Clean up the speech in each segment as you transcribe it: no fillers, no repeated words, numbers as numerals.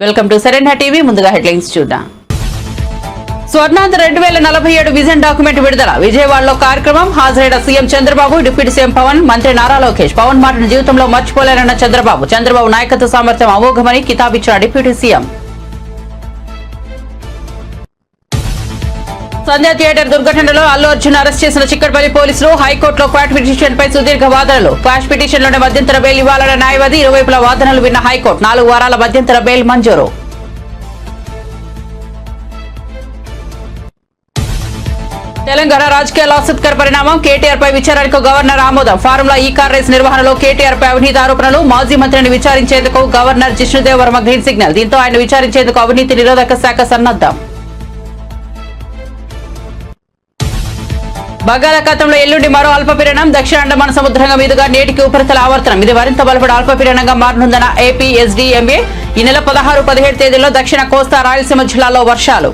Welcome to సరైన TV. ముందుగా headlines చూద్దాం. స్వర్ణాంధ్ర 2047 విజన్ డాక్యుమెంట్ విడుదల. విజయవాడలో కార్యక్రమం. హాజరైన CM Chandrababu, deputy CM Pavan, మంత్రి నారా లోకేష్. పవన్ మాటను జీవితంలో మర్చిపోలేరన్న చంద్రబాబు నాయకత్వ సామర్థ్యం అమోఘమని కితాబిచ్చిన డిప్యూటీ సీఎం. సంధ్య థియేటర్ దుర్ఘటనలో అల్లు అర్జున్ అరెస్ట్ చేసిన చిక్కడపల్లి పోలీసులు. హైకోర్టులో క్వాష్ పిటిషన్ పై సుదీర్ఘ వాదనలు. క్వాష్ పిటిషన్లోనే మధ్యంతర బెయిల్ ఇవ్వాలన్న న్యాయవాది. ఇరువైపుల వాదనలు విన్న హైకోర్టు 4 వారాల మధ్యంతర బెయిల్ మంజూరు. తెలంగాణ రాజకీయాల్లో ఆసక్తికర పరిణామం. కేటీఆర్ పై విచారణకు గవర్నర్ ఆమోదం. ఫార్ములా ఈ కార్ రేస్ నిర్వహణలో కేటీఆర్ పై అవినీతి ఆరోపణలు. మాజీ మంత్రిని విచారించేందుకు governor Jishnu Dev Varma green signal. దీంతో ఆయన విచారించేందుకు అవినీతి నిరోధక శాఖ సన్నద్దం. బంగాళాఖాతంలో ఎల్లుండి మరో అల్పపీడనం. దక్షిణ అండమాన సముద్రంగా మీదుగా నేటికి ఉపరితల ఆవర్తనం. ఇది మరింత బలపడే అల్పపీడనంగా మారనుందన్న ఏపీ ఎస్డీఎంఏ. ఈ నెల 16, 17 తేదీల్లో దక్షిణ కోస్తా రాయలసీమ జిల్లాల్లో వర్షాలు.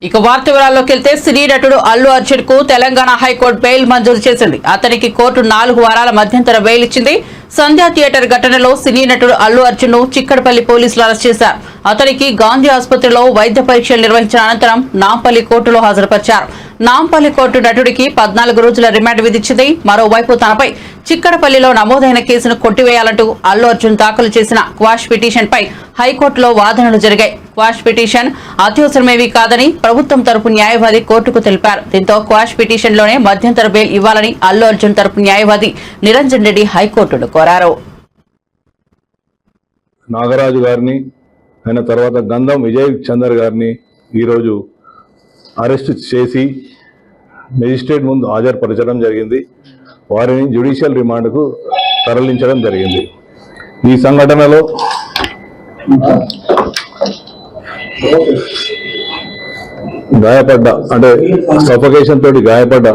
ఇక వార్త వివరాల్లోకి వెళ్తే, సినీ నటుడు అల్లు అర్జున్ కు తెలంగాణ హైకోర్టు బెయిల్ మంజూరు చేసింది. అతనికి కోర్టు 4 వారాల మధ్యంతర బెయిల్ ఇచ్చింది. సంధ్య థియేటర్ ఘటనలో సినీ నటుడు అల్లు అర్జున్ ను చిక్కడపల్లి పోలీసులు అరెస్ట్ చేశారు. అతనికి గాంధీ ఆసుపత్రిలో వైద్య పరీక్షలు నిర్వహించిన అనంతరం నాంపల్లి కోర్టులో హాజరుపరిచారు. నాంపల్లి కోర్టు నటుడికి 14 రోజుల రిమాండ్ విధించింది. మరోవైపు తనపై చిక్కడపల్లిలో నమోదైన కేసును కొట్టివేయాలంటూ అల్లు అర్జున్ దాఖలు చేసిన క్వాష్ పిటిషన్ పై హైకోర్టులో వాదనలు జరిగాయి. క్వాష్ పిటిషన్ అత్యవసరమేవీ కాదని ప్రభుత్వం తరపు న్యాయవాది కోర్టుకు తెలిపారు. దీంతో క్వాష్ పిటిషన్ లోనే మధ్యంతర బెయిల్ ఇవ్వాలని అల్లు అర్జున్ తరపు న్యాయవాది నిరంజన్ రెడ్డి హైకోర్టును కోరారు. నాగరాజు గారిని, ఆయన తర్వాత గంధం విజయ్ చందర్ గారిని ఈరోజు అరెస్ట్ చేసి మెజిస్ట్రేట్ ముందు హాజరుపరచడం జరిగింది. వారిని జ్యుడిషియల్ రిమాండ్కు తరలించడం జరిగింది. ఈ సంఘటనలో గాయపడ్డ, అంటే సఫోకేషన్ తోటి గాయపడ్డ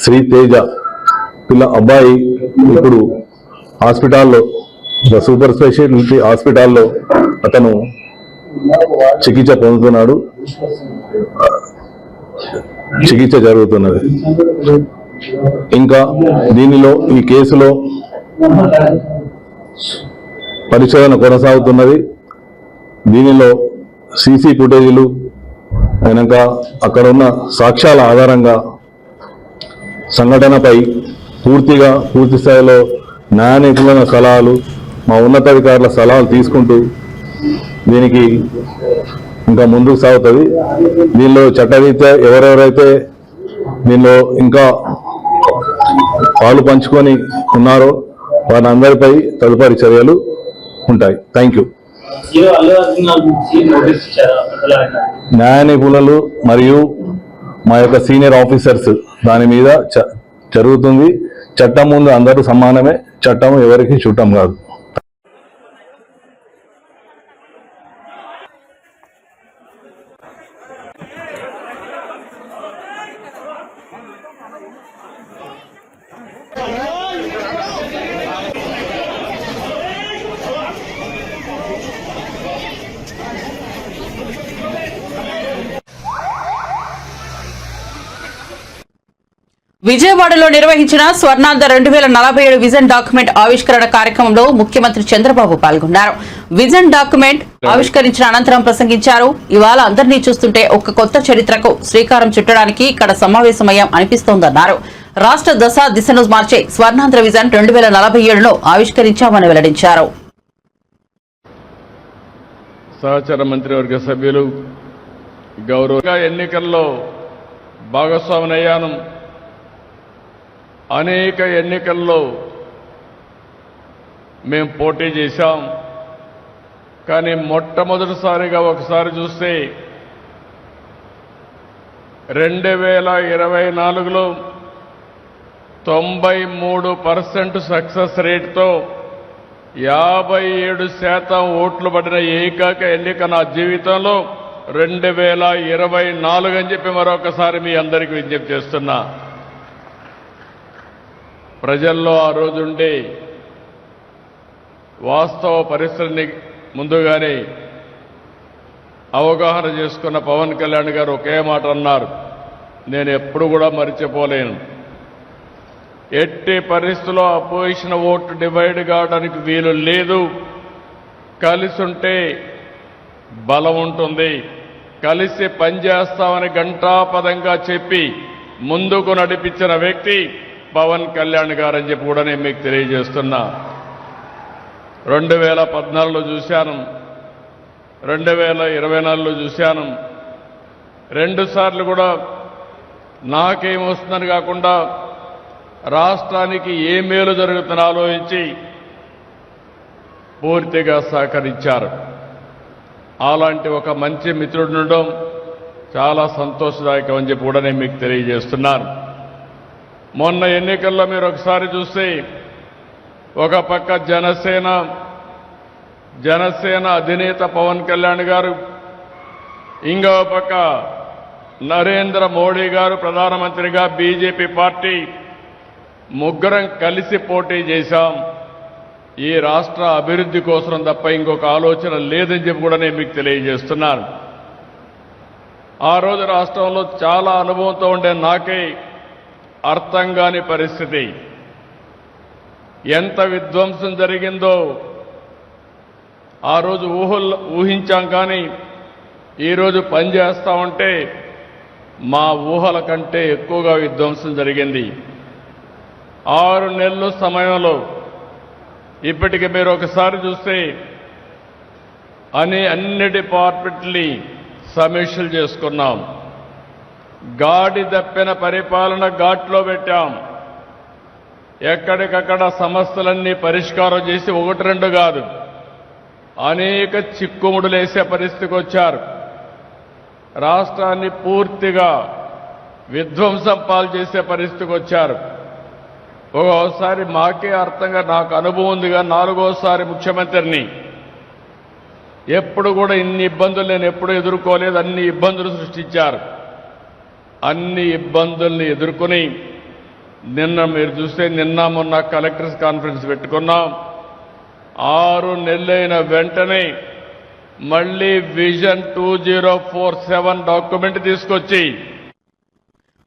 శ్రీ తేజ అబ్బాయి ఇప్పుడు హాస్పిటల్లో, సూపర్ స్పెషాలిటీ హాస్పిటల్లో అతను చికిత్స పొందుతున్నాడు. చికిత్స జరుగుతున్నది. ఇంకా దీనిలో ఈ కేసులో పరిశోధన కొనసాగుతున్నది. దీనిలో సీసీ ఫుటేజీలు అయినాక అక్కడ ఉన్న సాక్ష్యాల ఆధారంగా సంఘటనపై పూర్తి స్థాయిలో న్యాయ నిపుణుల సలహాలు, మా ఉన్నతాధికారుల సలహాలు తీసుకుంటూ దీనికి ఇంకా ముందుకు సాగుతుంది. దీనిలో చట్టరీత్యా ఎవరెవరైతే దీనిలో ఇంకా పాలు పంచుకొని ఉన్నారో వారందరిపై తదుపరి చర్యలు ఉంటాయి. Thank you. న్యాయ నిపుణులు మరియు మా యొక్క సీనియర్ ఆఫీసర్స్ దాని మీద జరుగుతుంది. చట్టం ముందు అందరూ సమానమే. చట్టం ఎవరికి చుట్టం కాదు. విజయవాడలో నిర్వహించిన స్వర్ణాంధ్ర 2047 విజన్ డాక్యుమెంట్ ఆవిష్కరణ కార్యక్రమంలో ముఖ్యమంత్రి చంద్రబాబు పాల్గొన్నారు. విజన్ డాక్యుమెంట్ ఆవిష్కరించిన అనంతరం ప్రసంగించారు. ఇవాళ అందరినీ చూస్తుంటే ఒక కొత్త చరిత్రకు శ్రీకారం చుట్టడానికి ఇక్కడ సమావేశమయ్యాం అనిపిస్తోందన్నారు. రాష్ట్ర దశ దిశను మార్చే స్వర్ణాంధ్ర విజన్ 2047ను ఆవిష్కరించామని వెల్లడించారు. సహచర మంత్రివర్గ సభ్యులు, గౌరవ ఎన్నికల్లో భాగస్వామునయ్యాను. అనేక ఎన్నికల్లో మేము పోటీ చేశాం. కానీ మొట్టమొదటిసారిగా ఒకసారి చూస్తే 2024లో 93% సక్సెస్ రేట్తో 57% ఓట్లు పడిన ఏకైక ఎన్నిక నా జీవితంలో 2024 అని చెప్పి మరొకసారి మీ అందరికీ విజ్ఞప్తి చేస్తున్నా. ప్రజల్లో ఆ రోజుండే వాస్తవ పరిస్థితిని ముందుగానే అవగాహన చేసుకున్న పవన్ కళ్యాణ్ గారు ఒకే మాట అన్నారు, నేను ఎప్పుడు కూడా మర్చిపోలేను. ఎట్టి పరిస్థితుల్లో అపోజిషన్ ఓటు డివైడ్ కావడానికి వీలు లేదు. కలిసి ఉంటే బలం ఉంటుంది. కలిసి పనిచేస్తామని ఘంటాపదంగా చెప్పి ముందుకు నడిపించిన వ్యక్తి పవన్ కళ్యాణ్ గారని చెప్పి కూడా నేను మీకు తెలియజేస్తున్నా. 2014లో చూశాను, 2024లో చూశాను. 2 సార్లు కూడా నాకేమొస్తుందని కాకుండా రాష్ట్రానికి ఏ మేలు జరుగుతుందని ఆలోచించి పూర్తిగా సహకరించారు. అలాంటి ఒక మంచి మిత్రుడు ఉండడం చాలా సంతోషదాయకం అని చెప్పి కూడా నేను మీకు తెలియజేస్తున్నాను. మొన్న ఎన్నికల్లో మీరు ఒకసారి చూస్తే ఒక పక్క జనసేన అధినేత పవన్ కళ్యాణ్ గారు, ఇంకో పక్క నరేంద్ర మోడీ గారు ప్రధానమంత్రిగా బీజేపీ పార్టీ ముగ్గురం కలిసి పోటీ చేశాం. ఈ రాష్ట్ర అభివృద్ధి కోసం తప్ప ఇంకొక ఆలోచన లేదని చెప్పి కూడా నేను మీకు తెలియజేస్తున్నాను. ఆ రోజు రాష్ట్రంలో చాలా అనుభవంతో ఉండే నాకే అర్థం కాని పరిస్థితి. ఎంత విధ్వంసం జరిగిందో ఆ రోజు ఊహించాం, కానీ ఈరోజు పనిచేస్తా ఉంటే మా ఊహల కంటే ఎక్కువగా విధ్వంసం జరిగింది. 6 నెలల సమయంలో ఇప్పటికి మీరు ఒకసారి చూస్తే అన్ని డిపార్ట్మెంట్ని సమీక్షలు చేసుకున్నాం. గాడి తప్పిన పరిపాలన ఘాట్లో పెట్టాం. ఎక్కడికక్కడ సమస్యలన్నీ పరిష్కారం చేసి 1-2 కాదు, అనేక చిక్కుముడులేసే పరిస్థితికి వచ్చారు. రాష్ట్రాన్ని పూర్తిగా విధ్వంసం పాలు చేసే పరిస్థితికి వచ్చారు. ఒక్కోసారి మాకే అర్థంగా, నాకు అనుభవం ఉందిగా, 4వసారి ముఖ్యమంత్రిని. ఎప్పుడు కూడా ఇన్ని ఇబ్బందులు నేను ఎప్పుడు ఎదుర్కోలేదు. అన్ని ఇబ్బందులు సృష్టించారు. అన్ని ఇబ్బందుల్ని ఎదుర్కొని నిన్న మీరు చూస్తే మొన్న కలెక్టర్స్ కాన్ఫరెన్స్ పెట్టుకున్నాం. 6 నెలలైన వెంటనే మళ్ళీ విజన్ 2047 డాక్యుమెంట్ తీసుకొచ్చి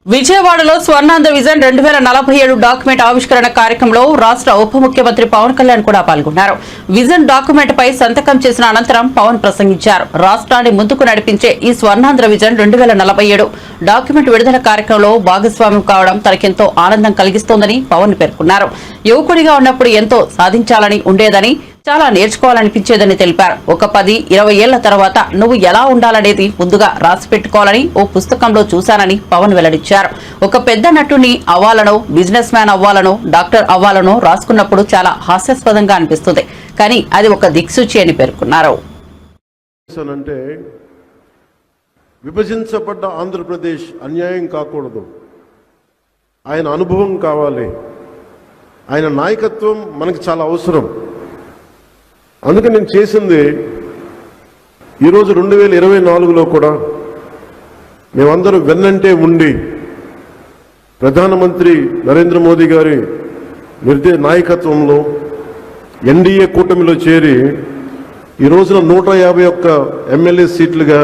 విజయవాడలో స్వర్ణాంధ్ర విజన్ 2047 డాక్యుమెంట్ ఆవిష్కరణ కార్యక్రమంలో రాష్ట్ర ఉప ముఖ్యమంత్రి పవన్ కళ్యాణ్ కూడా పాల్గొన్నారు. విజన్ డాక్యుమెంట్ పై సంతకం చేసిన అనంతరం పవన్ ప్రసంగించారు. రాష్ట్రాన్ని ముందుకు నడిపించే ఈ స్వర్ణాంధ్ర విజన్ 2047 డాక్యుమెంట్ విడుదల కార్యక్రమంలో భాగస్వామ్యం కావడం తనకెంతో ఆనందం కలిగిస్తోందని పవన్ పేర్కొన్నారు. యువకుడిగా ఉన్నప్పుడు ఎంతో సాధించాలని ఉండేదని, చాలా నేర్చుకోవాలనిపించేదని తెలిపారు. ఒక 10-20 ఏళ్ల తర్వాత నువ్వు ఎలా ఉండాలనేది ముందుగా రాసి పెట్టుకోవాలని ఓ పుస్తకంలో చూశానని పవన్ వెల్లడించారు. ఒక పెద్ద నటుని అవ్వాలనో, బిజినెస్ మ్యాన్ అవ్వాలనో, డాక్టర్ అవ్వాలనో రాసుకున్నప్పుడు చాలా హాస్యాస్పదంగా అనిపిస్తుంది, కానీ అది ఒక దిక్సూచి అని పేర్కొన్నారు. అంటే విభజించబడ్డ ఆంధ్రప్రదేశ్ అన్యాయం కాకూడదు, ఆయన అనుభవం కావాలి, ఆయన నాయకత్వం మనకి చాలా అవసరం. అందుకే నేను చేసింది ఈరోజు 2024లో కూడా మేమందరం వెన్నంటే ఉండి ప్రధానమంత్రి నరేంద్ర మోదీ గారి నాయకత్వంలో ఎన్డీఏ కూటమిలో చేరి ఈ రోజున 151 ఎమ్మెల్యే సీట్లుగా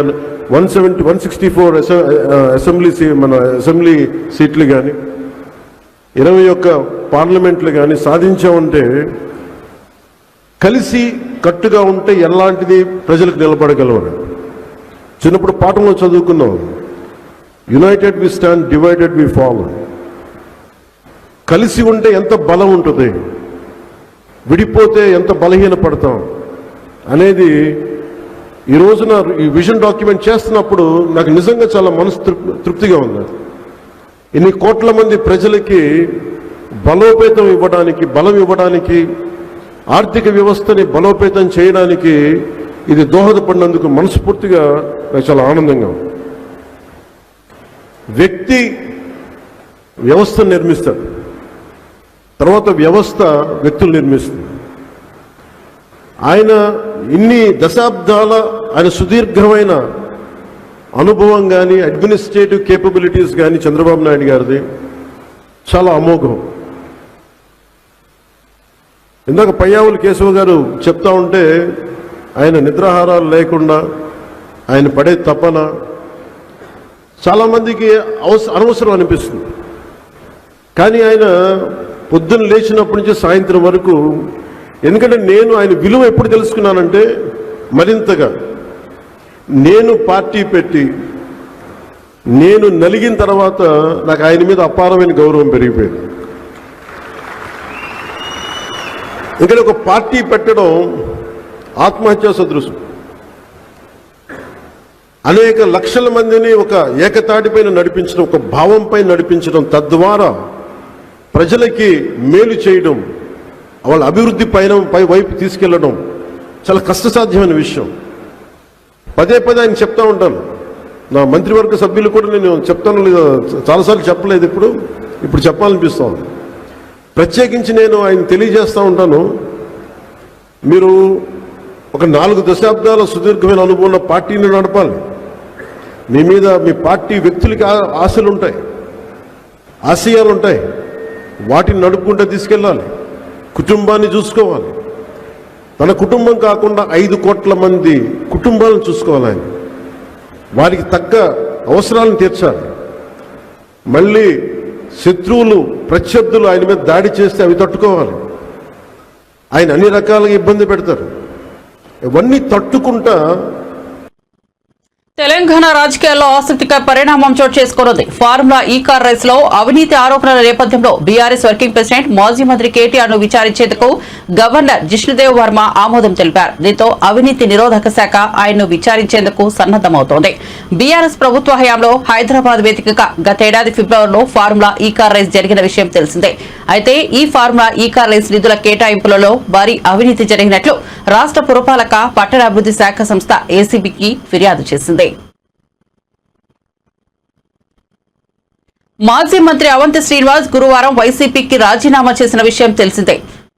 164 అసెంబ్లీ సీట్లు కానీ 21 పార్లమెంట్లు కానీ సాధించామంటే కలిసి కట్టుగా ఉంటే ఎలాంటిది ప్రజలకు నిలబడగలవని చిన్నప్పుడు పాఠంలో చదువుకున్నాం. United we stand, divided we fall. కలిసి ఉంటే ఎంత బలం ఉంటుంది, విడిపోతే ఎంత బలహీనపడతాం అనేది ఈ రోజున ఈ విజన్ డాక్యుమెంట్ చేస్తున్నప్పుడు నాకు నిజంగా చాలా మనసు తృప్తిగా ఉంది. ఇన్ని కోట్ల మంది ప్రజలకి బలోపేతం ఇవ్వడానికి, బలం ఇవ్వడానికి, ఆర్థిక వ్యవస్థని బలోపేతం చేయడానికి ఇది దోహదపడినందుకు మనస్ఫూర్తిగా నాకు చాలా ఆనందంగా ఉంది. వ్యక్తి వ్యవస్థను నిర్మిస్తాడు, తర్వాత వ్యవస్థ వ్యక్తులు నిర్మిస్తుంది. ఆయన ఇన్ని దశాబ్దాల ఆయన సుదీర్ఘమైన అనుభవం కానీ, అడ్మినిస్ట్రేటివ్ కేపబిలిటీస్ కానీ చంద్రబాబు నాయుడు గారిది చాలా అమోఘం. ఇందాక పయ్యావులు కేశవ గారు చెప్తా ఉంటే ఆయన నిద్రాహారాలు లేకుండా ఆయన పడే తపన చాలామందికి అనవసరం అనిపిస్తుంది. కానీ ఆయన పొద్దున్న లేచినప్పటి నుంచి సాయంత్రం వరకు, ఎందుకంటే నేను ఆయన విలువ ఎప్పుడు తెలుసుకున్నానంటే మరింతగా నేను పార్టీ పెట్టి నేను నలిగిన తర్వాత నాకు ఆయన మీద అపారమైన గౌరవం పెరిగిపోయింది. ఎందుకంటే ఒక పార్టీ పెట్టడం ఆత్మహత్యా సదృశం. అనేక లక్షల మందిని ఒక ఏకతాటిపైన నడిపించడం, ఒక భావంపై నడిపించడం, తద్వారా ప్రజలకి మేలు చేయడం, వాళ్ళ అభివృద్ధి పై వైపు తీసుకెళ్లడం చాలా కష్టసాధ్యమైన విషయం. పదే పదే ఆయన చెప్తా ఉంటాను. నా మంత్రివర్గ సభ్యులు కూడా నేను చెప్తాను, చాలాసార్లు చెప్పలేదు, ఇప్పుడు చెప్పాలనిపిస్తాను. ప్రత్యేకించి నేను ఆయన తెలియజేస్తూ ఉంటాను, మీరు ఒక 4 దశాబ్దాల సుదీర్ఘమైన అనుభవం ఉన్న పార్టీని నడపాలి. మీ మీద మీ పార్టీ వ్యక్తులకి ఆశలు ఉంటాయి, ఆశయాలు ఉంటాయి, వాటిని నడుపుకుంటూ తీసుకెళ్ళాలి. కుటుంబాన్ని చూసుకోవాలి. తన కుటుంబం కాకుండా 5 కోట్ల మంది కుటుంబాలను చూసుకోవాలి. ఆయన వారికి తగ్గ అవసరాలను తీర్చాలి. మళ్ళీ శత్రువులు, ప్రత్యర్థులు ఆయన మీద దాడి చేస్తే అవి తట్టుకోవాలి. ఆయన అన్ని రకాలుగా ఇబ్బంది పెడతారు. ఇవన్నీ తట్టుకుంటా తెలంగాణ రాజకీయాల్లో ఆసక్తికర పరిణామం చోటు చేసుకున్నది. ఫార్ములా ఈ కార్ రేస్ లో అవినీతి ఆరోపణల నేపథ్యంలో బీఆర్ఎస్ వర్కింగ్ ప్రెసిడెంట్ మాజీ మంత్రి కేటీఆర్ ను విచారించేందుకు గవర్నర్ జిష్ణుదేవ్ వర్మ ఆమోదం తెలిపారు. దీంతో అవినీతి నిరోధక శాఖ ఆయన్ను విచారించేందుకు సన్నద్దమవుతోంది. బీఆర్ఎస్ ప్రభుత్వ హయాంలో హైదరాబాద్ వేదికగా గతేడాది ఫిబ్రవరిలో ఫార్ములా ఈ కార్ రేస్ జరిగిన విషయం తెలిసిందే. అయితే ఈ ఫార్ములా ఈ కార్ రేస్ నిధుల కేటాయింపులలో భారీ అవినీతి జరిగినట్లు రాష్ట్ర పురపాలక పట్టణాభివృద్ధి శాఖ సంస్థ ఏసీబీకి ఫిర్యాదు చేసింది. మాజీ మంత్రి అవంతి శ్రీనివాస్ గురువారం వైసీపీకి రాజీనామా చేసిన విషయం తెలిసిందే.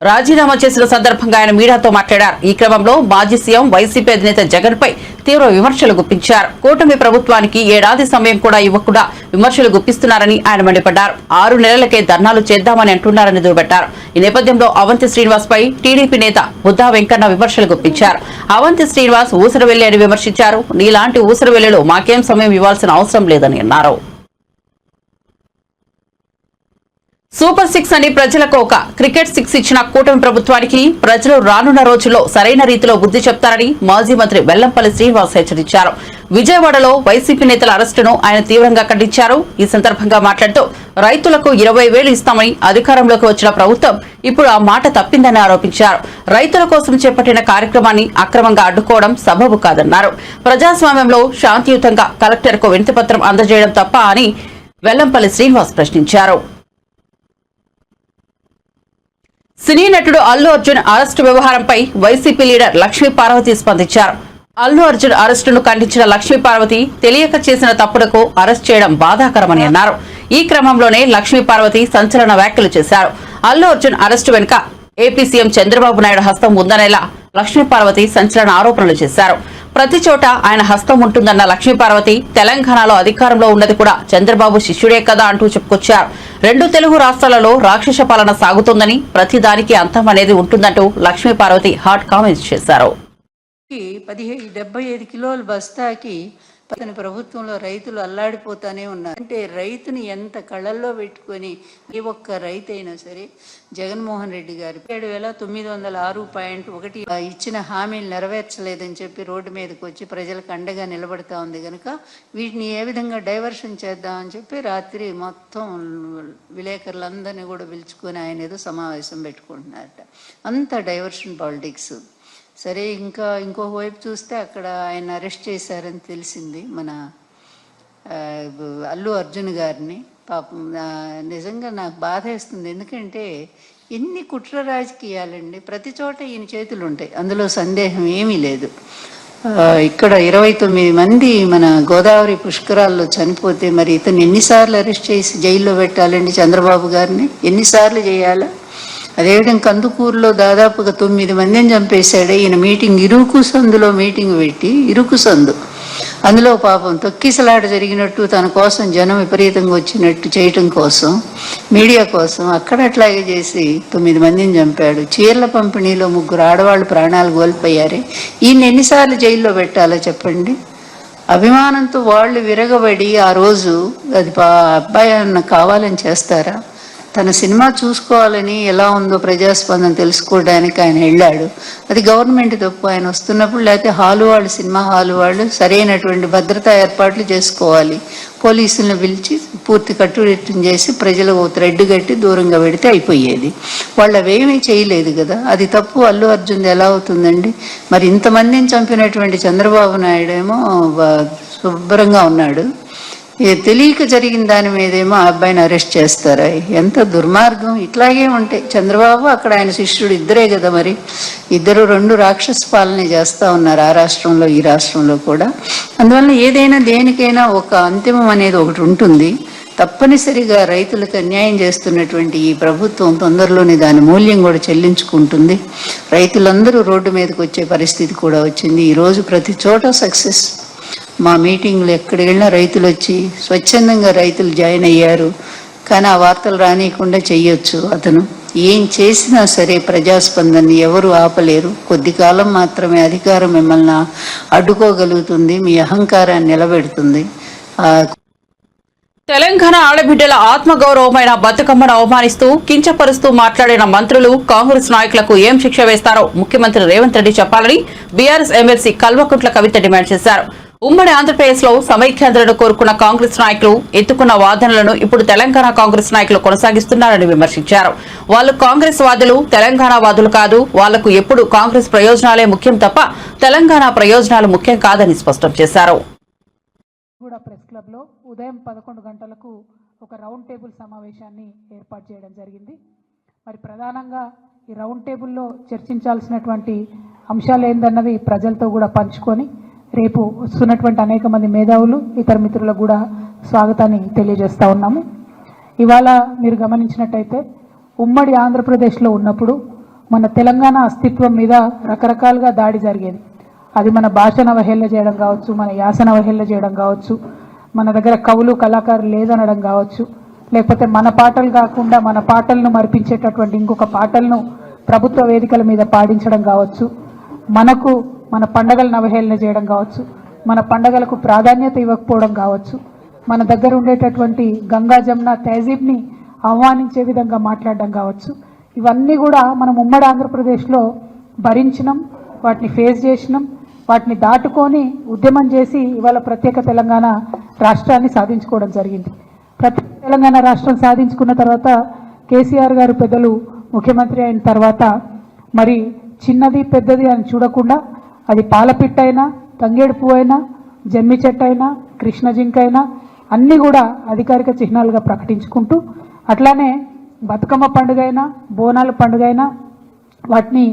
రాజీనామా చేసిన సందర్భంగా ఆయన మీడియాతో మాట్లాడారు. ఈ క్రమంలో మాజీ సీఎం వైసీపీ అధినేత జగన్ పై తీవ్ర విమర్శలు గుప్పించారు. కూటమి ప్రభుత్వానికి ఏడాది సమయం కూడా ఇవ్వకుండా విమర్శలు గుప్పిస్తున్నారని ఆయన మండిపడ్డారు. 6 నెలలకే ధర్నాలు చేద్దామని అంటున్నారని దుర్బెట్టారు. ఈ నేపథ్యంలో అవంతి శ్రీనివాస్ పై టీడీపీ నేత బుద్దా వెంకన్న విమర్శలు గుప్పించారు. అవంతి శ్రీనివాస్ ఊసరవెల్లి అని విమర్శించారు. నీలాంటి ఊసరవెల్లిలో మాకేం సమయం ఇవ్వాల్సిన అవసరం లేదని అన్నారు. సూపర్ 6 అని ప్రజలకు ఒక క్రికెట్ 6 ఇచ్చిన కూటమి ప్రభుత్వానికి ప్రజలు రానున్న రోజుల్లో సరైన రీతిలో బుద్ధి చెప్తారని మాజీ మంత్రి వెల్లంపల్లి శ్రీనివాస్ హెచ్చరించారు. విజయవాడలో వైసీపీ నేతల అరెస్టును ఆయన తీవ్రంగా ఖండించారు. ఈ సందర్భంగా మాట్లాడుతూ రైతులకు 20,000 ఇస్తామని అధికారంలోకి వచ్చిన ప్రభుత్వం ఇప్పుడు ఆ మాట తప్పిందని ఆరోపించారు. రైతుల కోసం చేపట్టిన కార్యక్రమాన్ని అక్రమంగా అడ్డుకోవడం సబబు కాదన్నారు. ప్రజాస్వామ్యంలో శాంతియుతంగా కలెక్టర్కు వినతిపత్రం అందజేయడం తప్ప అని వెల్లంపల్లి శ్రీనివాస్ ప్రశ్నించారు. సినీ నటుడు అల్లు అర్జున్ అరెస్టు వ్యవహారంపై వైసీపీ లీడర్ లక్ష్మీ పార్వతి స్పందించారు. అల్లు అర్జున్ అరెస్టును ఖండించిన లక్ష్మీ పార్వతి తెలియక చేసిన తప్పులకు అరెస్ట్ చేయడం బాధాకరమని అన్నారు. ఈ క్రమంలోనే లక్ష్మీ పార్వతి సంచలన వ్యాఖ్యలు చేశారు. అల్లు అర్జున్ అరెస్టు వెనుక ఏపీ సీఎం చంద్రబాబు నాయుడు హస్తం ఉందనేలా లక్ష్మీ పార్వతి సంచలన ఆరోపణలు చేశారు. ప్రతి చోట ఆయన హస్తం ఉంటుందన్న లక్ష్మీ పార్వతి తెలంగాణలో అధికారంలో ఉన్నది కూడా చంద్రబాబు శిష్యుడే కదా అంటూ చెప్పుకొచ్చారు. 2 తెలుగు రాష్ట్రాలలో రాక్షస పాలన సాగుతోందని, ప్రతి దానికి అంతం అనేది ఉంటుందంటూ లక్ష్మీ పార్వతి హాట్ కామెంట్స్ చేశారు. 75 కిలోల బస్తాకి అతని ప్రభుత్వంలో రైతులు అల్లాడిపోతానే ఉన్నారు. అంటే రైతుని ఎంత కళ్ళల్లో పెట్టుకొని ఏ ఒక్క రైతు అయినా సరే జగన్మోహన్ రెడ్డి గారు 7,906.1 ఇచ్చిన హామీలు నెరవేర్చలేదని చెప్పి రోడ్డు మీదకి వచ్చి ప్రజలకు అండగా నిలబడతా ఉంది కనుక వీటిని ఏ విధంగా డైవర్షన్ చేద్దామని చెప్పి రాత్రి మొత్తం విలేకరులందరినీ కూడా పిలుచుకొని ఆయన ఏదో సమావేశం పెట్టుకుంటున్నారట. అంత డైవర్షన్ పాలిటిక్స్. సరే, ఇంకొక వైపు చూస్తే అక్కడ ఆయన అరెస్ట్ చేశారని తెలిసింది మన అల్లు అర్జున్ గారిని. పాపం నిజంగా నాకు బాధ వేస్తుంది. ఎందుకంటే ఎన్ని కుట్ర రాజకీయాలండి, ప్రతి చోట ఈయన చేతులు ఉంటాయి, అందులో సందేహం ఏమీ లేదు. ఇక్కడ 29 మంది మన గోదావరి పుష్కరాల్లో చనిపోతే మరి ఇతను ఎన్నిసార్లు అరెస్ట్ చేసి జైల్లో పెట్టాలండి? చంద్రబాబు గారిని ఎన్నిసార్లు చేయాలా? అదేవిధంగా కందుకూరులో దాదాపుగా 9 మందిని చంపేశాడు. ఈయన మీటింగ్ ఇరుకు సందులో మీటింగ్ పెట్టి, ఇరుకు సందు అందులో పాపం తొక్కిసలాట జరిగినట్టు తన కోసం జనం విపరీతంగా వచ్చినట్టు చేయటం కోసం, మీడియా కోసం అక్కడ అట్లాగే చేసి 9 మందిని చంపాడు. చీరల పంపిణీలో 3 ఆడవాళ్ళు ప్రాణాలు కోల్పోయారే. ఈయన ఎన్నిసార్లు జైల్లో పెట్టాలో చెప్పండి? అభిమానంతో వాళ్ళు విరగబడి ఆ రోజు అది అబ్బాయి అన్న కావాలని చేస్తారా? తన సినిమా చూసుకోవాలని ఎలా ఉందో ప్రజాస్పందన తెలుసుకోవడానికి ఆయన వెళ్ళాడు. అది గవర్నమెంట్ తప్పు. ఆయన వస్తున్నప్పుడు లేకపోతే సినిమా హాలు వాళ్ళు సరైనటువంటి భద్రతా ఏర్పాట్లు చేసుకోవాలి. పోలీసులను పిలిచి పూర్తి కట్టుదిట్టం చేసి ప్రజలకు థ్రెడ్ కట్టి దూరంగా పెడితే అయిపోయేది. వాళ్ళు అవేమీ చేయలేదు కదా, అది తప్పు. అల్లు అర్జున్ ఎలా అవుతుందండి? మరి ఇంతమందిని చంపినటువంటి చంద్రబాబు నాయుడు ఏమో శుభ్రంగా ఉన్నాడు. తెలియక జరిగిన దాని మీదేమో ఆ అబ్బాయిని అరెస్ట్ చేస్తారా? ఎంత దుర్మార్గం! ఇట్లాగే ఉంటాయి. చంద్రబాబు అక్కడ ఆయన శిష్యుడు ఇద్దరే కదా, మరి ఇద్దరు రెండు రాక్షస పాలన చేస్తూ ఉన్నారు, ఆ రాష్ట్రంలో ఈ రాష్ట్రంలో కూడా. అందువల్ల ఏదైనా దేనికైనా ఒక అంతిమం అనేది ఒకటి ఉంటుంది. తప్పనిసరిగా రైతులకు అన్యాయం చేస్తున్నటువంటి ఈ ప్రభుత్వం తొందరలోనే దాని మూల్యం కూడా చెల్లించుకుంటుంది. రైతులందరూ రోడ్డు మీదకి వచ్చే పరిస్థితి కూడా వచ్చింది. ఈరోజు ప్రతి చోట సక్సెస్. మా మీటింగ్లు ఎక్కడ వెళ్ళినా రైతులు వచ్చి స్వచ్ఛందంగా రైతులు జాయిన్ అయ్యారు. కానీ ఆ వార్తలు రానియకుండా చెయ్యొచ్చు. అతను ఏం చేసినా సరే ప్రజాస్పందనని ఎవరు ఆపలేరు. కొద్ది కాలం మాత్రమే అధికారం మిమ్మల్ని అడ్డుకోగలుగుతుంది, మీ అహంకారాన్ని నిలబెడుతుంది. తెలంగాణ ఆడబిడ్డల ఆత్మగౌరవమైన బతుకమ్మను అవమానిస్తూ కించపరుస్తూ మాట్లాడిన మంత్రులు, కాంగ్రెస్ నాయకులకు ఏం శిక్ష వేస్తారో ముఖ్యమంత్రి రేవంత్ రెడ్డి చెప్పాలని BRS MLC Kalvakuntla Kavitha demand చేశారు. ఉమ్మడి ఆంధ్రప్రదేశ్ లో సమైక్యాంధ్రను కోరుకున్న కాంగ్రెస్ నాయకులు ఎత్తుకున్న వాదనలను ఇప్పుడు తెలంగాణ కాంగ్రెస్ నాయకులు కొనసాగిస్తున్నారని విమర్శించారు. వాళ్ళు కాంగ్రెస్ వాదులు, తెలంగాణ వాదులు కాదు. వాళ్లకు ఎప్పుడు కాంగ్రెస్ ప్రయోజనాలే ముఖ్యం తప్ప తెలంగాణ ప్రయోజనాలు ముఖ్యం కాదని స్పష్టం చేశారు. ప్రెస్ క్లబ్ లో ఉదయం 11 గంటలకు ఒక రౌండ్ టేబుల్ సమావేశాన్ని ఏర్పాటు చేయడం జరిగింది. మరి ప్రధానంగా ఈ రౌండ్ టేబుల్లో చర్చించాల్సినటువంటి అంశాలు ఏందన్నది ప్రజలతో కూడా పంచుకొని రేపు వస్తున్నటువంటి అనేక మంది మేధావులు, ఇతర మిత్రులకు కూడా స్వాగతాన్ని తెలియజేస్తా ఉన్నాము. ఇవాళ మీరు గమనించినట్టయితే ఉమ్మడి ఆంధ్రప్రదేశ్లో ఉన్నప్పుడు మన తెలంగాణ అస్తిత్వం మీద రకరకాలుగా దాడి జరిగేది. అది మన భాషను అవహేళన చేయడం కావచ్చు, మన యాసను అవహేళన చేయడం కావచ్చు, మన దగ్గర కవులు కళాకారులు లేదనడం కావచ్చు, లేకపోతే మన పాటలు కాకుండా మన పాటలను మరిపించేటటువంటి ఇంకొక పాటలను ప్రభుత్వ వేదికల మీద పాడించడం కావచ్చు, మనకు మన పండగలను అవహేళన చేయడం కావచ్చు, మన పండగలకు ప్రాధాన్యత ఇవ్వకపోవడం కావచ్చు, మన దగ్గర ఉండేటటువంటి గంగా జమున తహజీబ్ని అవమానించే విధంగా మాట్లాడడం కావచ్చు. ఇవన్నీ కూడా మనం ఉమ్మడి ఆంధ్రప్రదేశ్లో భరించినాం, వాటిని ఫేస్ చేసినాం, వాటిని దాటుకొని ఉద్యమం చేసి ఇవాళ ప్రత్యేక తెలంగాణ రాష్ట్రాన్ని సాధించుకోవడం జరిగింది. ప్రత్యేక తెలంగాణ రాష్ట్రం సాధించుకున్న తర్వాత కేసీఆర్ గారు పెద్దలు ముఖ్యమంత్రి అయిన తర్వాత మరి చిన్నది పెద్దది అని చూడకుండా అది పాలపిట్ట అయినా, తంగేడు పువ్వు అయినా, జమ్మి చెట్టు అయినా, కృష్ణ జింక అయినా అన్నీ కూడా అధికారిక చిహ్నాలుగా ప్రకటించుకుంటూ, అట్లానే బతుకమ్మ పండుగ అయినా, బోనాల పండుగ అయినా వాటిని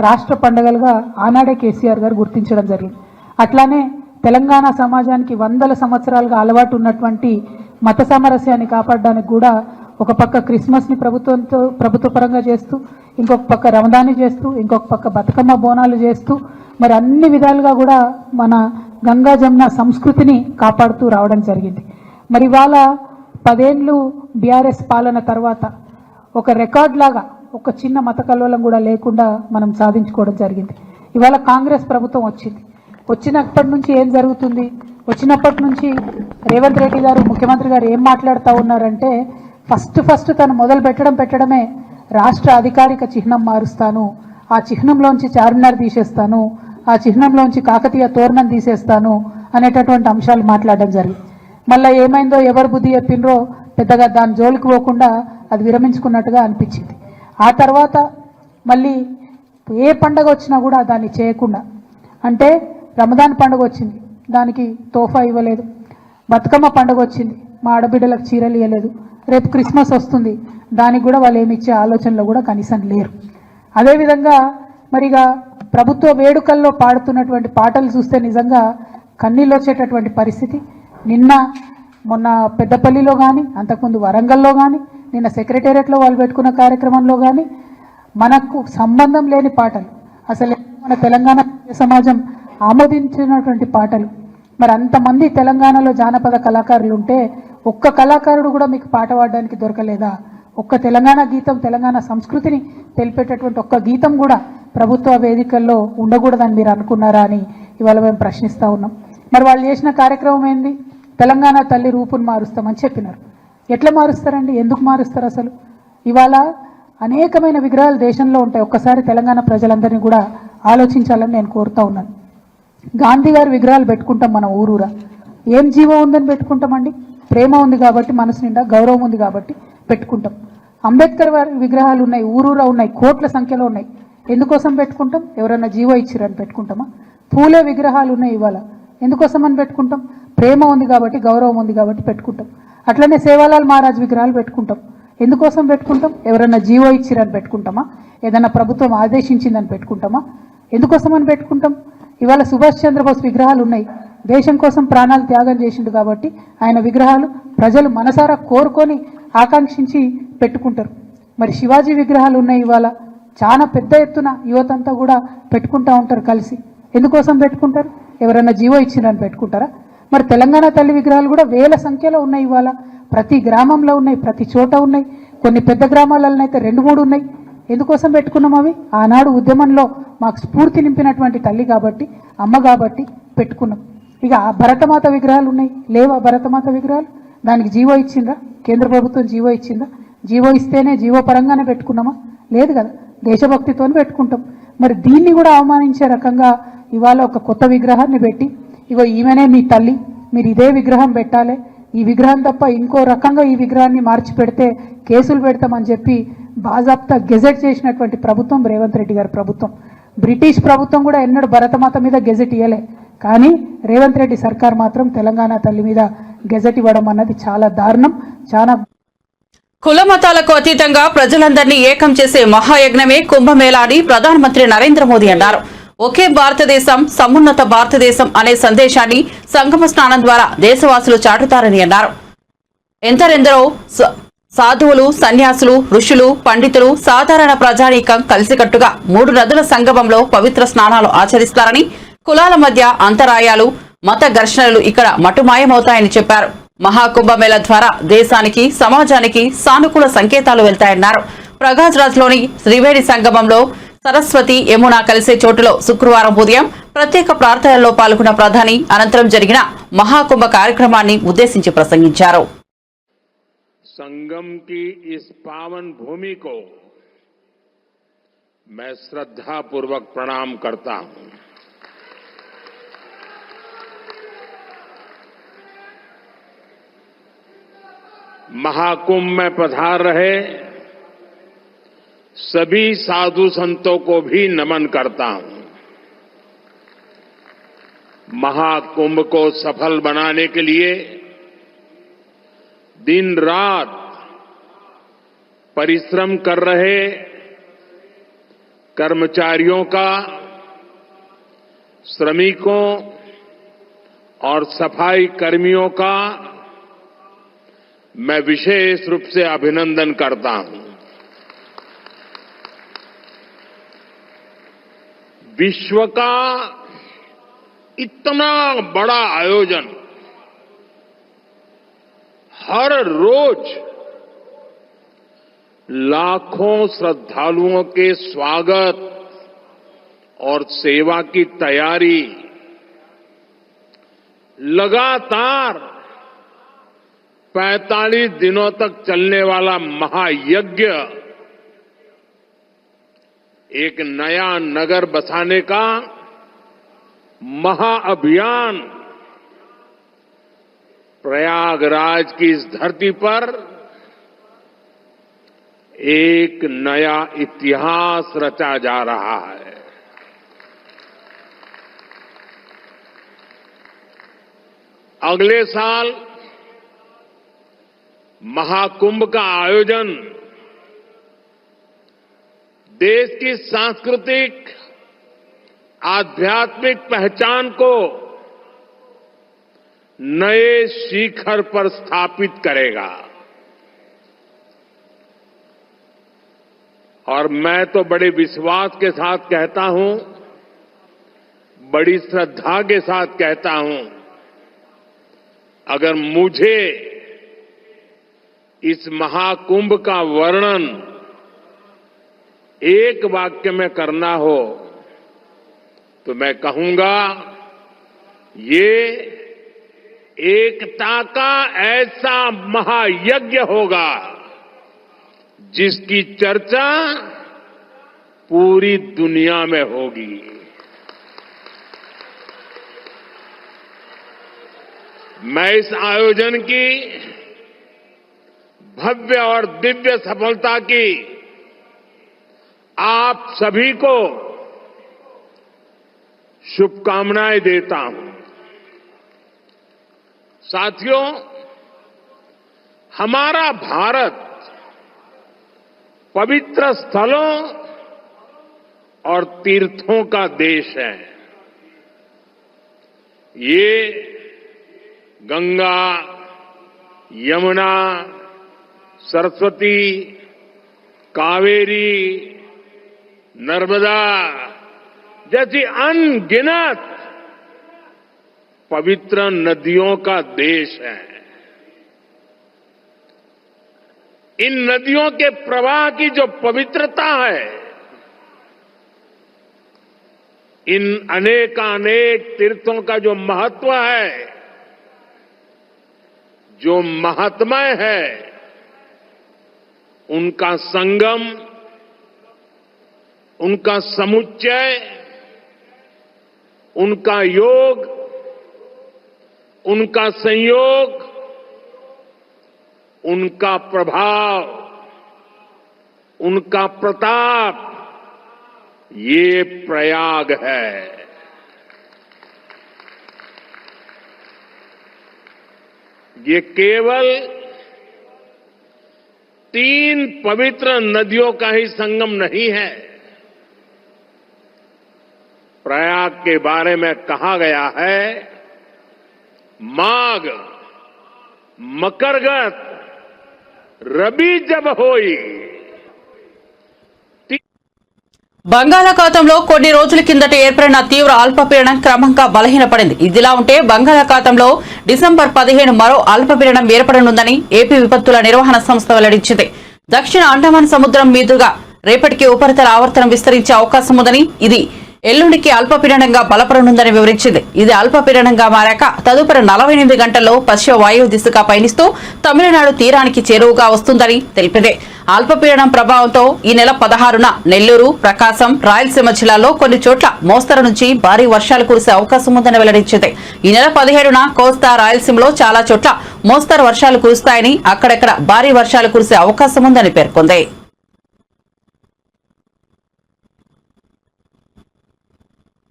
రాష్ట్ర పండుగలుగా ఆనాడే కేసీఆర్ గారు గుర్తించడం జరిగింది. అట్లానే తెలంగాణ సమాజానికి వందల సంవత్సరాలుగా అలవాటు ఉన్నటువంటి మత సామరస్యాన్ని కాపాడడానికి కూడా ఒక పక్క క్రిస్మస్ని ప్రభుత్వ పరంగా చేస్తూ, ఇంకొక పక్క రమదాన్ని చేస్తూ, ఇంకొక పక్క బతుకమ్మ బోనాలు చేస్తూ మరి అన్ని విధాలుగా కూడా మన గంగా జమున సంస్కృతిని కాపాడుతూ రావడం జరిగింది. మరి ఇవాళ 10 ఏళ్ళు బీఆర్ఎస్ పాలన తర్వాత ఒక రికార్డ్ లాగా ఒక చిన్న మత కల్లోలం కూడా లేకుండా మనం సాధించుకోవడం జరిగింది. ఇవాళ కాంగ్రెస్ ప్రభుత్వం వచ్చింది. వచ్చినప్పటి నుంచి ఏం జరుగుతుంది? వచ్చినప్పటి నుంచి రేవంత్ రెడ్డి గారు ముఖ్యమంత్రి గారు ఏం మాట్లాడుతూ ఉన్నారంటే ఫస్ట్ తను మొదలు పెట్టడమే రాష్ట్ర అధికారిక చిహ్నం మారుస్తాను, ఆ చిహ్నంలోంచి చార్మినార్ తీసేస్తాను, ఆ చిహ్నంలోంచి కాకతీయ తోరణం తీసేస్తాను అనేటటువంటి అంశాలు మాట్లాడడం జరిగింది. మళ్ళీ ఏమైందో ఎవరు బుద్ధి చెప్పిండ్రో పెద్దగా దాని జోలికి పోకుండా అది విరమించుకున్నట్టుగా అనిపించింది. ఆ తర్వాత మళ్ళీ ఏ పండగ వచ్చినా కూడా దాన్ని చేయకుండా, అంటే రమదాన్ పండుగ వచ్చింది దానికి తోఫా ఇవ్వలేదు, బతుకమ్మ పండుగ వచ్చింది మా ఆడబిడ్డలకు చీరలు ఇవ్వలేదు, రేపు క్రిస్మస్ వస్తుంది దానికి కూడా వాళ్ళు ఏమి ఇచ్చే ఆలోచనలో కూడా కనీసం లేరు. అదేవిధంగా మరిగా ప్రభుత్వ వేడుకల్లో పాడుతున్నటువంటి పాటలు చూస్తే నిజంగా కన్నీళ్ళు వచ్చేటటువంటి పరిస్థితి. మొన్న పెద్దపల్లిలో కానీ, అంతకుముందు వరంగల్లో కానీ, నిన్న సెక్రటేరియట్లో వాళ్ళు పెట్టుకున్న కార్యక్రమంలో కానీ మనకు సంబంధం లేని పాటలు, అసలు మన తెలంగాణ సమాజం ఆమోదించినటువంటి పాటలు. మరి అంతమంది తెలంగాణలో జానపద కళాకారులు ఉంటే ఒక్క కళాకారుడు కూడా మీకు పాట పాడడానికి దొరకలేదా? ఒక్క తెలంగాణ గీతం, తెలంగాణ సంస్కృతిని తెలిపేటటువంటి ఒక్క గీతం కూడా ప్రభుత్వ వేదికల్లో ఉండకూడదని మీరు అనుకున్నారా అని ఇవాళ మేము ప్రశ్నిస్తూ ఉన్నాం. మరి వాళ్ళు చేసిన కార్యక్రమం ఏంది? తెలంగాణ తల్లి రూపును మారుస్తామని చెప్పినారు. ఎట్లా మారుస్తారండి? ఎందుకు మారుస్తారు? అసలు ఇవాళ అనేకమైన విగ్రహాలు దేశంలో ఉంటాయి. ఒక్కసారి తెలంగాణ ప్రజలందరినీ కూడా ఆలోచించాలని నేను కోరుతా ఉన్నాను. గాంధీ గారి విగ్రహాలు పెట్టుకుంటాం మనం ఊరూరా. ఏం జీవం ఉందని పెట్టుకుంటామండి? ప్రేమ ఉంది కాబట్టి, మనసు నిండా గౌరవం ఉంది కాబట్టి పెట్టుకుంటాం. అంబేద్కర్ వారి విగ్రహాలు ఉన్నాయి, ఊరూరా ఉన్నాయి, కోట్ల సంఖ్యలో ఉన్నాయి. ఎందుకోసం పెట్టుకుంటాం? ఎవరైనా జీవో ఇచ్చిరని పెట్టుకుంటామా? పూలే విగ్రహాలు ఉన్నాయి ఇవాళ, ఎందుకోసం అని పెట్టుకుంటాం? ప్రేమ ఉంది కాబట్టి, గౌరవం ఉంది కాబట్టి పెట్టుకుంటాం. అట్లనే సేవాలాల్ మహారాజ్ విగ్రహాలు పెట్టుకుంటాం. ఎందుకోసం పెట్టుకుంటాం? ఎవరైనా జీవో ఇచ్చిరని పెట్టుకుంటామా? ఏదైనా ప్రభుత్వం ఆదేశించిందని పెట్టుకుంటామా? ఎందుకోసం అని పెట్టుకుంటాం? ఇవాళ సుభాష్ చంద్రబోస్ విగ్రహాలు ఉన్నాయి, దేశం కోసం ప్రాణాలు త్యాగం చేసిండు కాబట్టి ఆయన విగ్రహాలు ప్రజలు మనసారా కోరుకొని ఆకాంక్షించి పెట్టుకుంటారు. మరి శివాజీ విగ్రహాలు ఉన్నాయి ఇవాళ, చాలా పెద్ద ఎత్తున యువతంతా కూడా పెట్టుకుంటా ఉంటారు కలిసి. ఎందుకోసం పెట్టుకుంటారు? ఎవరైనా జీవో ఇచ్చిరని పెట్టుకుంటారా? మరి తెలంగాణ తల్లి విగ్రహాలు కూడా వేల సంఖ్యలో ఉన్నాయి ఇవాళ, ప్రతి గ్రామంలో ఉన్నాయి, ప్రతి చోట ఉన్నాయి. కొన్ని పెద్ద గ్రామాలలో అయితే 2-3 ఉన్నాయి. ఎందుకోసం పెట్టుకున్నాం అవి? ఆనాడు ఉద్యమంలో మాకు స్ఫూర్తి నింపినటువంటి తల్లి కాబట్టి, అమ్మ కాబట్టి పెట్టుకున్నాం. ఇక ఆ భరతమాత విగ్రహాలు ఉన్నాయి, లేవా భరతమాత విగ్రహాలు? దానికి జీవో ఇచ్చిందా? కేంద్ర ప్రభుత్వం జీవో ఇచ్చిందా? జీవో ఇస్తేనే జీవో పరంగానే పెట్టుకున్నామా? లేదు కదా, దేశభక్తితో పెట్టుకుంటాం. మరి దీన్ని కూడా అవమానించే రకంగా ఇవాళ ఒక కొత్త విగ్రహాన్ని పెట్టి, ఇగో ఈమెనే మీ తల్లి, మీరు ఇదే విగ్రహం పెట్టాలి, ఈ విగ్రహం తప్ప ఇంకో రకంగా ఈ విగ్రహాన్ని మార్చి పెడితే కేసులు పెడతామని చెప్పి బాజాప్తా గెజెట్ చేసినటువంటి ప్రభుత్వం రేవంత్ రెడ్డి గారి ప్రభుత్వం. బ్రిటిష్ ప్రభుత్వం కూడా ఎన్నడూ భరతమాత మీద గెజెట్ ఇవ్వలే, కానీ రేవంత్ రెడ్డి సర్కార్ మాత్రం తెలంగాణ తల్లి మీద గెజెట్ ఇవ్వడం అన్నది చాలా దారుణం. చాలా కుల మతాలకు అతీతంగా ప్రజలందరినీ ఏకం చేసే మహాయజ్ఞమే కుంభమేళా అని ప్రధానమంత్రి నరేంద్ర మోదీ అన్నారు. ఒకే భారతదేశం, సమున్నత భారతదేశం అనే సందేశాన్ని సంగమ స్నానం ద్వారా దేశవాసులు చాటుతారని అన్నారు. ఎందరెందరో సాధువులు, సన్యాసులు, ఋషులు, పండితులు, సాధారణ ప్రజానీకం కలిసికట్టుగా 3 నదుల సంగమంలో పవిత్ర స్నానాలు ఆచరిస్తారని, కులాల మధ్య అంతరాయాలు, మత ఘర్షణలు ఇక్కడ మటుమాయమవుతాయని చెప్పారు. మహాకుంభమేళ ద్వారా దేశానికి, సమాజానికి సానుకూల సంకేతాలు వెళ్తాయన్నారు. ప్రయాగ్రాజ్లోని త్రివేణి సంగమంలో సరస్వతి, యమున కలిసే చోటులో శుక్రవారం ఉదయం ప్రత్యేక ప్రార్థనల్లో పాల్గొన్న ప్రధాని అనంతరం జరిగిన మహాకుంభ కార్యక్రమాన్ని ఉద్దేశించి ప్రసంగించారు. संगम की इस पावन भूमि को मैं श्रद्धा पूर्वक प्रणाम करता हूं। महाकुंभ में पधार रहे सभी साधु संतों को भी नमन करता हूं। महाकुंभ को सफल बनाने के लिए दिन रात परिश्रम कर रहे कर्मचारियों का, श्रमिकों और सफाई कर्मियों का मैं विशेष रूप से अभिनंदन करता हूं। विश्व का इतना बड़ा आयोजन हर रोज लाखों श्रद्धालुओं के स्वागत और सेवा की तैयारी, लगातार 45 दिनों तक चलने वाला महायज्ञ, एक नया नगर बसाने का महाअभियान प्रयागराज की इस धरती पर एक नया इतिहास रचा जा रहा है। अगले साल महाकुंभ का आयोजन देश की सांस्कृतिक आध्यात्मिक पहचान को नए शिखर पर स्थापित करेगा। और मैं तो बड़े विश्वास के साथ कहता हूं, बड़ी श्रद्धा के साथ कहता हूं, अगर मुझे इस महाकुंभ का वर्णन एक वाक्य में करना हो तो मैं कहूंगा, ये एकता का ऐसा महायज्ञ होगा जिसकी चर्चा पूरी दुनिया में होगी। मैं इस आयोजन की भव्य और दिव्य सफलता की आप सभी को शुभकामनाएं देता हूं। साथियों, हमारा भारत पवित्र स्थलों और तीर्थों का देश है। ये गंगा, यमुना, सरस्वती, कावेरी, नर्मदा जैसी अनगिनत पवित्र नदियों का देश है। इन नदियों के प्रवाह की जो पवित्रता है, इन अनेकानेक तीर्थों का जो महत्व है, जो महात्म्य है, उनका संगम, उनका समुच्चय, उनका योग, उनका संयोग, उनका प्रभाव, उनका प्रताप, ये प्रयाग है। ये केवल 3 पवित्र नदियों का ही संगम नहीं है। प्रयाग के बारे में कहा गया है, माघ मकरगत रबी जब होई। బంగాళాఖాతంలో కొన్ని రోజుల కిందట ఏర్పడిన తీవ్ర అల్పపీడనం క్రమంగా బలహీనపడింది. ఇదిలా ఉంటే బంగాళాఖాతంలో డిసెంబర్ 15 మరో అల్పపీడనం ఏర్పడనుందని ఏపీ విపత్తుల నిర్వహణ సంస్థ వెల్లడించింది. దక్షిణ అండమాన్ సముద్రం మీదుగా రేపటికి ఉపరితల ఆవర్తనం విస్తరించే అవకాశం ఉందని, ఇది ఎల్లుండికి అల్పపీడనంగా బలపడనుందని వివరించింది. ఇది అల్పపీడనంగా మారాక తదుపరి 48 గంటల్లో పశ్చిమ వాయువు దిశగా పయనిస్తూ తమిళనాడు తీరానికి చేరువుగా వస్తుందని తెలిపింది. అల్పపీడనం ప్రభావంతో ఈ నెల 16న నెల్లూరు, ప్రకాశం, రాయలసీమ జిల్లాల్లో కొన్ని చోట్ల మోస్తరు నుంచి భారీ వర్షాలు కురిసే అవకాశం ఉందని వెల్లడించింది. ఈ నెల 17న కోస్తా, రాయలసీమలో చాలా చోట్ల మోస్తరు వర్షాలు కురుస్తాయని, అక్కడక్కడ భారీ వర్షాలు కురిసే అవకాశం ఉందని పేర్కొంది.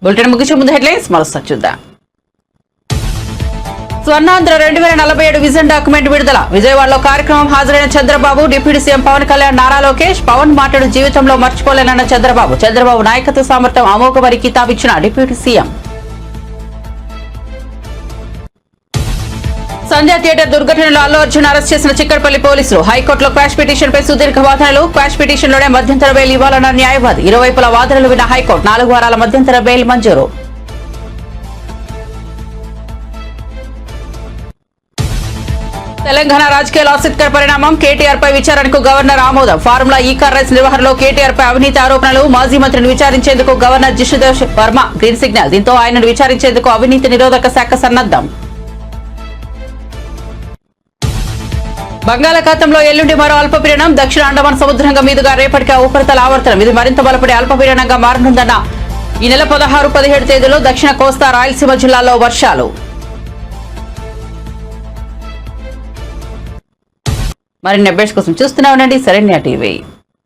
బులెటిన్ ముగించే ముందు హెడ్లైన్స్ మరోసారి చూద్దాం. స్వర్ణాంధ్ర 2047 విజన్ డాక్యుమెంట్ విడుదల. విజయవాడలో కార్యక్రమం హాజరైన చంద్రబాబు, డిప్యూటీ సీఎం పవన్ కళ్యాణ్, నారా లోకేష్. పవన్ మాటలు జీవితంలో మర్చిపోలేనన్న చంద్రబాబు. చంద్రబాబు నాయకత్వ సామర్థ్యం అమోఘమని కితాబిచ్చిన డిప్యూటీ సీఎం. సంధ్యా థియేటర్ దుర్ఘటనలో అల్లు అర్జున్ అరెస్ట్ చేసిన చిక్కడపల్లి పోలీసులు. హైకోర్టులో క్వాష్ పిటిషన్పై సుదీర్ఘ వాదనలు. క్వాష్ పిటిషన్లోనే మధ్యంతర బెయిల్ ఇవ్వాలన్న న్యాయవాది. ఇరువైపుల వాదనలు విన్న హైకోర్టు 4 వారాల మధ్యంతర బెయిల్ మంజూరు. తెలంగాణ రాజకీయాల ఆసక్తికర పరిణామం. కేటీఆర్ పై విచారణకు గవర్నర్ ఆమోదం. ఫార్ములా ఈ-కార్ రైస్ నిర్వహణలో కేటీఆర్ పై అవినీతి ఆరోపణలు. మాజీ మంత్రిని విచారించేందుకు governor Jishnu Dev Varma green signal. దీంతో ఆయనను విచారించేందుకు అవినీతి నిరోధక శాఖ సన్నద్దం. బంగాళాఖాతంలో ఎల్లుండి మరో అల్పపీడనం. దక్షిణ అండమాన్ సముద్రంగా మీదుగా రేపటికి ఉపరితల ఆవర్తనం. ఇది మరింత బలపడే అల్పపీడనంగా మారనుందన్న ఈ నెల 16, 17 తేదీలో దక్షిణ కోస్తా, రాయలసీమ జిల్లాల్లో వర్షాలు. మరిన్ని అప్డేట్స్ కోసం చూస్తూనే ఉండండి శరణ్య టీవీ.